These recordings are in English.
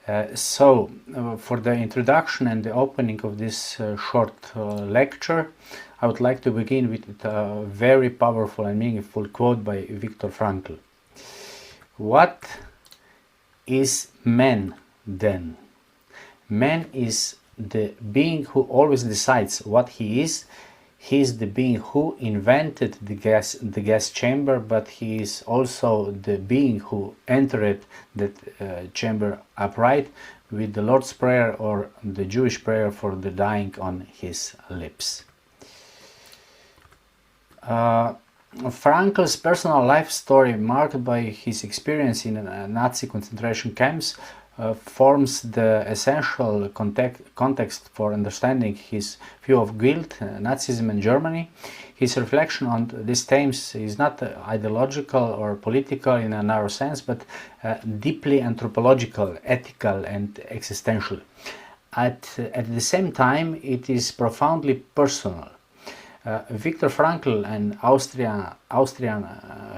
For the introduction and the opening of this short lecture, I would like to begin with a very powerful and meaningful quote by Viktor Frankl. What is man then? Man is the being who always decides what he is. He is the being who invented the gas chamber, but he is also the being who entered that chamber upright with the Lord's Prayer or the Jewish prayer for the dying on his lips. Frankl's personal life story, marked by his experience in Nazi concentration camps, forms the essential context for understanding his view of guilt, Nazism and Germany. His reflection on these themes is not ideological or political in a narrow sense, but deeply anthropological, ethical and existential. At the same time, it is profoundly personal. Viktor Frankl, an Austrian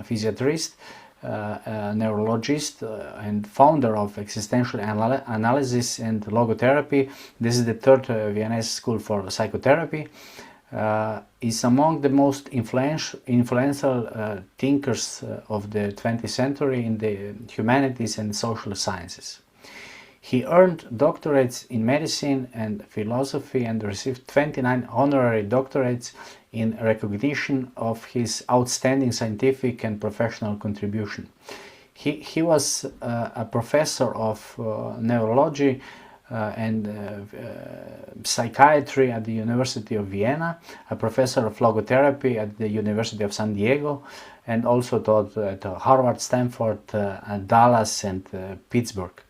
physiatrist, neurologist and founder of existential analysis and logotherapy. This is the third Viennese school for psychotherapy. Is among the most influential thinkers of the 20th century in the humanities and social sciences. He earned doctorates in medicine and philosophy and received 29 honorary doctorates in recognition of his outstanding scientific and professional contribution. He was a professor of neurology and psychiatry at the University of Vienna, a professor of logotherapy at the University of San Diego, and also taught at Harvard, Stanford, Dallas and Pittsburgh.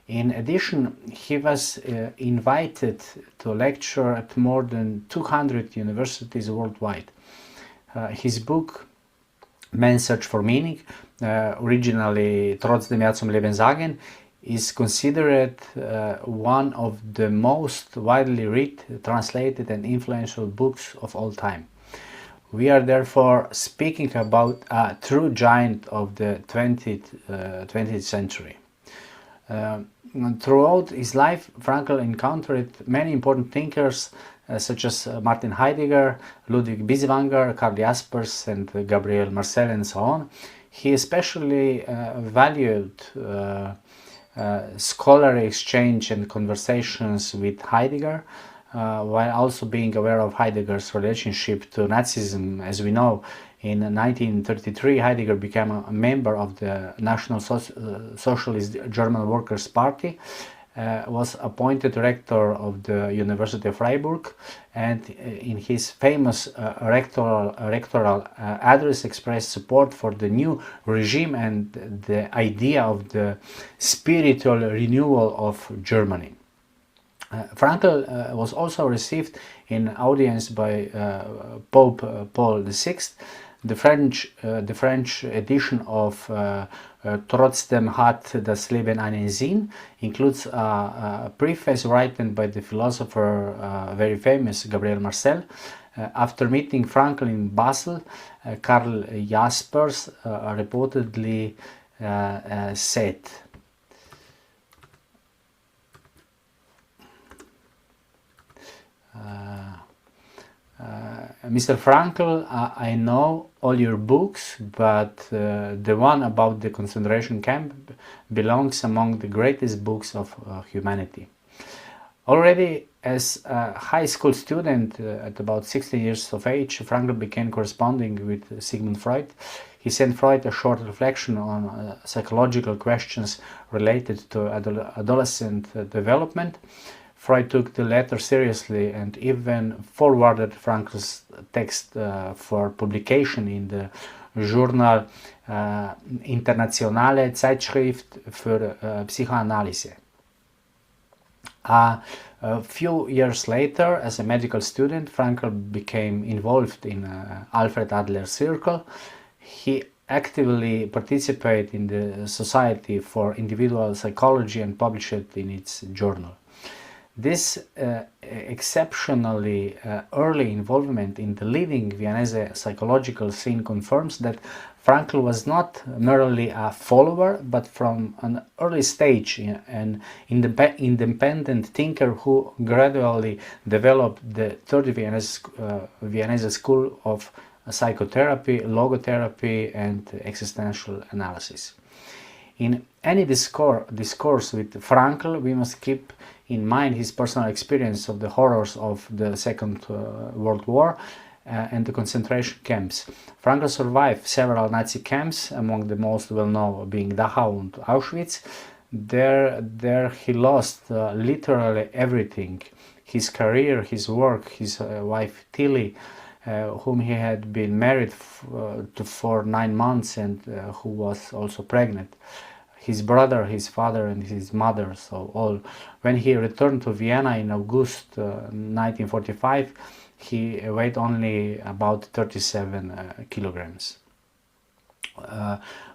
In addition, he was invited to lecture at more than 200 universities worldwide. His book, Man's Search for Meaning, originally Trotz dem Herz zum Leben sagen, is considered one of the most widely read, translated and influential books of all time. We are therefore speaking about a true giant of the 20th century. Throughout his life, Frankl encountered many important thinkers such as Martin Heidegger, Ludwig Biesiwanger, Karl Jaspers and Gabriel Marcel and so on. He especially valued scholarly exchange and conversations with Heidegger, while also being aware of Heidegger's relationship to Nazism. As we know, in 1933, Heidegger became a member of the National Socialist German Workers' Party, was appointed rector of the University of Freiburg, and in his famous rectoral address expressed support for the new regime and the idea of the spiritual renewal of Germany. Frankl was also received in audience by Pope Paul VI. The French edition of Trotzdem hat das Leben einen Sinn includes a preface written by the philosopher, very famous Gabriel Marcel. After meeting Frankl in Basel, Karl Jaspers reportedly said, Mr. Frankl, I know all your books, but the one about the concentration camp belongs among the greatest books of humanity. Already as a high school student, at about 16 years of age, Frankl began corresponding with Sigmund Freud. He sent Freud a short reflection on psychological questions related to adolescent development. Freud took the letter seriously and even forwarded Frankl's text for publication in the Journal Internationale Zeitschrift für Psychoanalyse. A few years later, as a medical student, Frankl became involved in Alfred Adler's circle. He actively participated in the Society for Individual Psychology and published it in its journal. This exceptionally early involvement in the leading Viennese psychological scene confirms that Frankl was not merely a follower, but from an early stage an independent thinker who gradually developed the Third Viennese School of Psychotherapy, Logotherapy and existential analysis. In any discourse with Frankl, we must keep in mind his personal experience of the horrors of the Second World War and the concentration camps. Frankl survived several Nazi camps, among the most well-known being Dachau and Auschwitz. There he lost literally everything: his career, his work, his wife Tilly, whom he had been married to for 9 months and who was also pregnant, his brother, his father and his mother. So all. When he returned to Vienna in August 1945, he weighed only about 37 kilograms.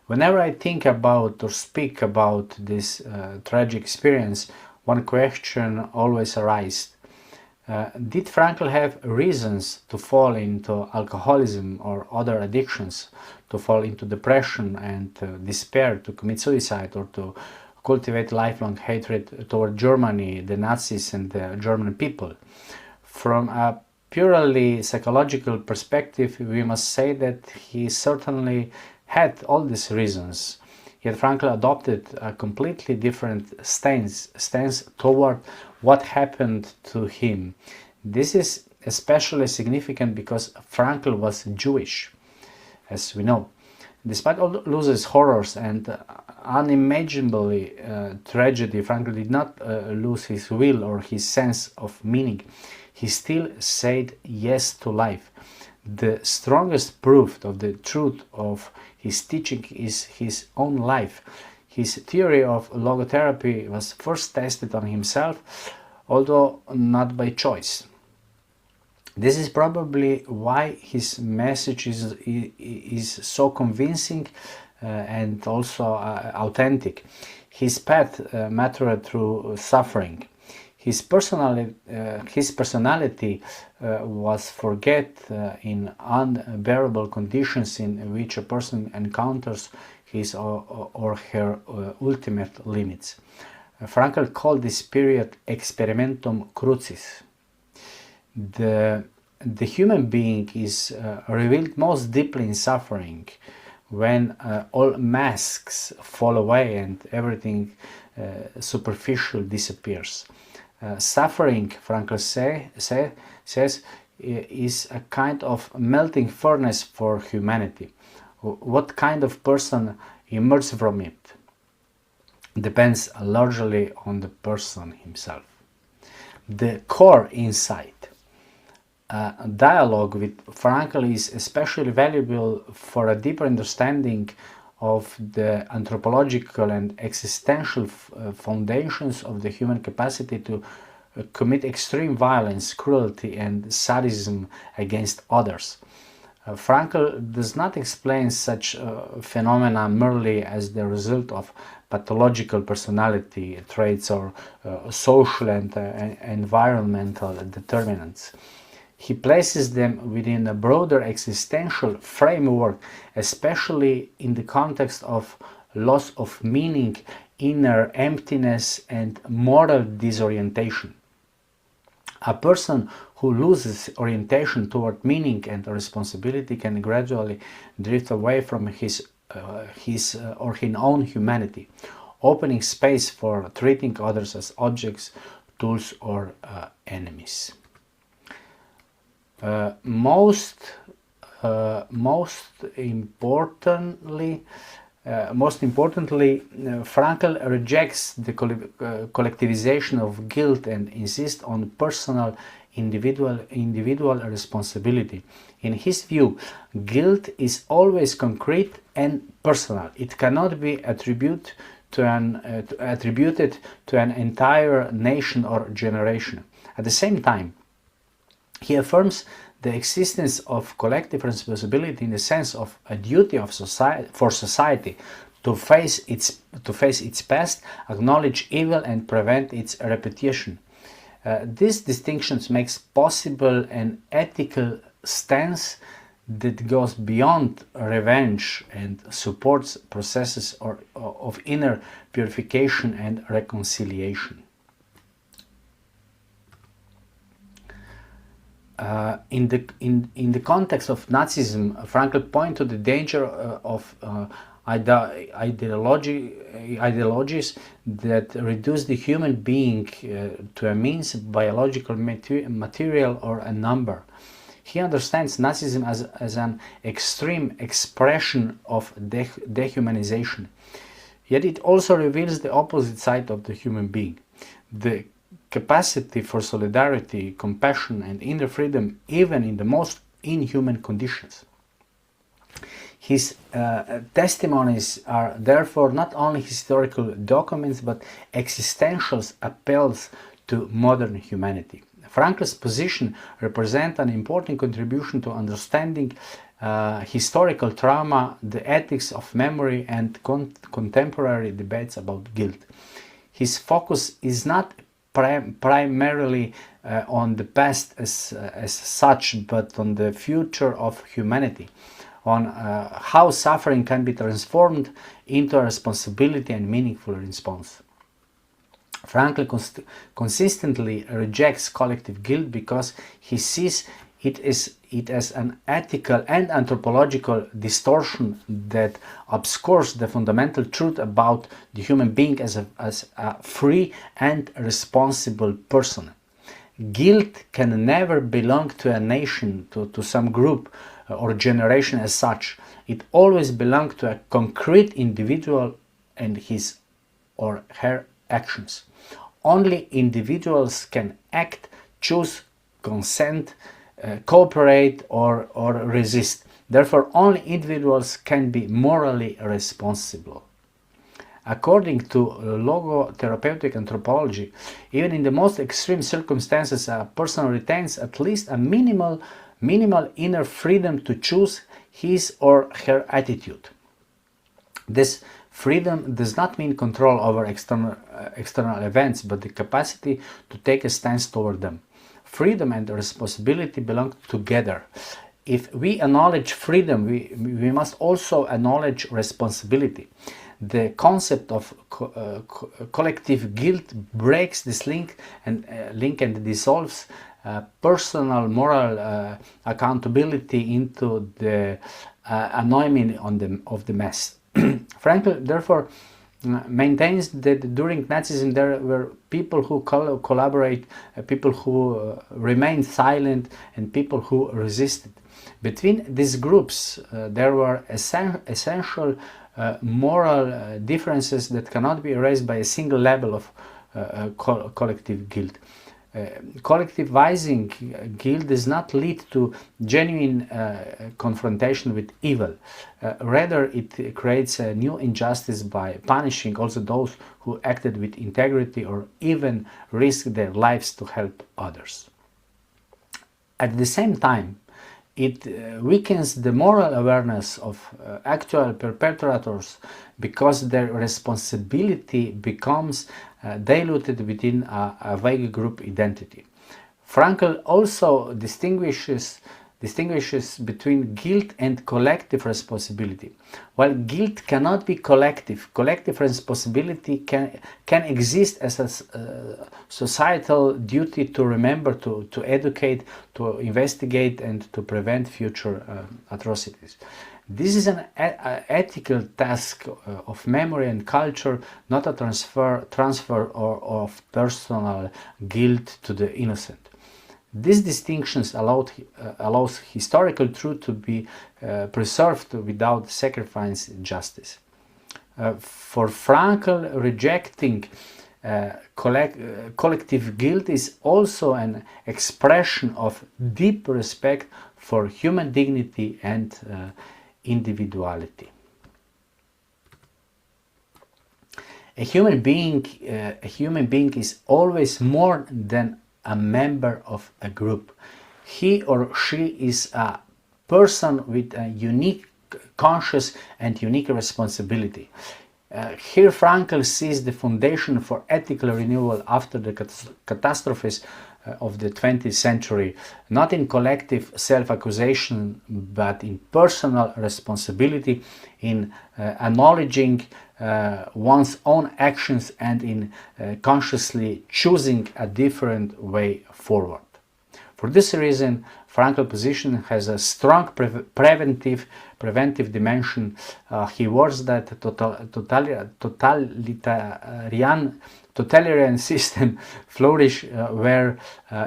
Whenever I think about or speak about this tragic experience, one question always arises. Did Frankl have reasons to fall into alcoholism or other addictions, to fall into depression and despair, to commit suicide, or to cultivate lifelong hatred toward Germany, the Nazis and the German people? From a purely psychological perspective, we must say that he certainly had all these reasons. Yet Frankl adopted a completely different stance toward what happened to him. This is especially significant because Frankl was Jewish, as we know. Despite all those horrors and unimaginable tragedy, Frankl did not lose his will or his sense of meaning. He still said yes to life. The strongest proof of the truth of his teaching is his own life. His theory of logotherapy was first tested on himself, although not by choice. This is probably why his message is so convincing and also authentic. His path mattered through suffering. His personality was forget in unbearable conditions in which a person encounters his or her ultimate limits. Frankl called this period experimentum crucis. The human being is revealed most deeply in suffering, when all masks fall away and everything superficial disappears. Suffering, Frankl says, is a kind of melting furnace for humanity. What kind of person emerges from it depends largely on the person himself. The core insight. Dialogue with Frankl is especially valuable for a deeper understanding of the anthropological and existential foundations of the human capacity to commit extreme violence, cruelty and sadism against others. Frankl does not explain such phenomena merely as the result of pathological personality traits or social and environmental determinants. He places them within a broader existential framework, especially in the context of loss of meaning, inner emptiness, and moral disorientation. A person who loses orientation toward meaning and responsibility can gradually drift away from his or her own humanity, opening space for treating others as objects, tools, or enemies. Most importantly, Frankl rejects the collectivization of guilt and insists on personal, individual responsibility. In his view, guilt is always concrete and personal. It cannot be attributed to an entire nation or generation. At the same time, he affirms the existence of collective responsibility in the sense of a duty of society to face its past, acknowledge evil and prevent its repetition. This distinction makes possible an ethical stance that goes beyond revenge and supports processes of inner purification and reconciliation. In the context of Nazism, Frankl pointed to the danger of ideologies that reduce the human being to a means, biological material, or a number. He understands Nazism as an extreme expression of dehumanization. Yet it also reveals the opposite side of the human being, the capacity for solidarity, compassion, and inner freedom, even in the most inhuman conditions. His testimonies are therefore not only historical documents but existential appeals to modern humanity. Frankl's position represents an important contribution to understanding historical trauma, the ethics of memory, and contemporary debates about guilt. His focus is not primarily on the past as such, but on the future of humanity, on how suffering can be transformed into a responsibility and meaningful response. Frankl consistently rejects collective guilt because he sees it as an ethical and anthropological distortion that obscures the fundamental truth about the human being as a free and responsible person. Guilt can never belong to a nation, to some group or generation as such. It always belongs to a concrete individual and his or her actions. Only individuals can act, choose, consent, cooperate, or resist. Therefore, only individuals can be morally responsible. According to logotherapeutic anthropology, even in the most extreme circumstances, a person retains at least a minimal inner freedom to choose his or her attitude. This freedom does not mean control over external events, but the capacity to take a stance toward them. Freedom and responsibility belong together. If we acknowledge freedom, we must also acknowledge responsibility. The concept of collective guilt breaks this link and dissolves personal moral accountability into the anonymity of the mass. Frankl, therefore, maintains that during Nazism there were people who collaborate, people who remained silent, and people who resisted. Between these groups there were essential moral differences that cannot be erased by a single level of collective guilt. Collectivizing guilt does not lead to genuine confrontation with evil. Rather, it creates a new injustice by punishing also those who acted with integrity or even risked their lives to help others. At the same time, it weakens the moral awareness of actual perpetrators because their responsibility becomes diluted within a vague group identity. Frankl also distinguishes between guilt and collective responsibility. While guilt cannot be collective responsibility can exist as a societal duty to remember, to educate, to investigate, and to prevent future atrocities. This is an ethical task of memory and culture, not a transfer of personal guilt to the innocent. These distinctions allows historical truth to be preserved without sacrificing justice. For Frankl, rejecting collective guilt is also an expression of deep respect for human dignity and individuality. A human being is always more than a member of a group. He or she is a person with a unique conscious and unique responsibility. Here Frankl sees the foundation for ethical renewal after the catastrophes of the 20th century, not in collective self-accusation, but in personal responsibility, in acknowledging one's own actions and in consciously choosing a different way forward. For this reason, Frankl's position has a strong preventive dimension. He warns that totalitarian system flourish where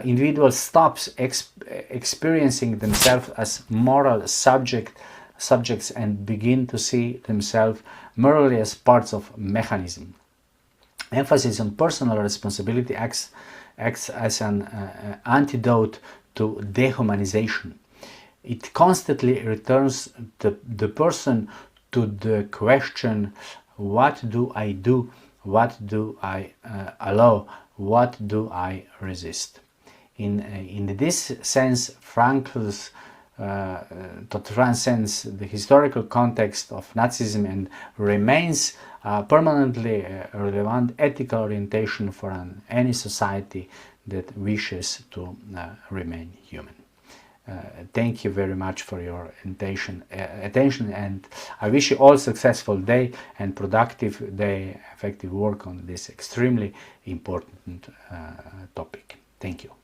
individuals stops experiencing themselves as moral subjects and begin to see themselves merely as parts of mechanism. Emphasis on personal responsibility acts as an antidote to dehumanization. It constantly returns the person to the question, what do I do? What do I allow? What do I resist? In this sense, Frankl's transcends the historical context of Nazism and remains permanently relevant ethical orientation for any society that wishes to remain human. Thank you very much for your attention, and I wish you all successful day and productive day, effective work on this extremely important topic. Thank you.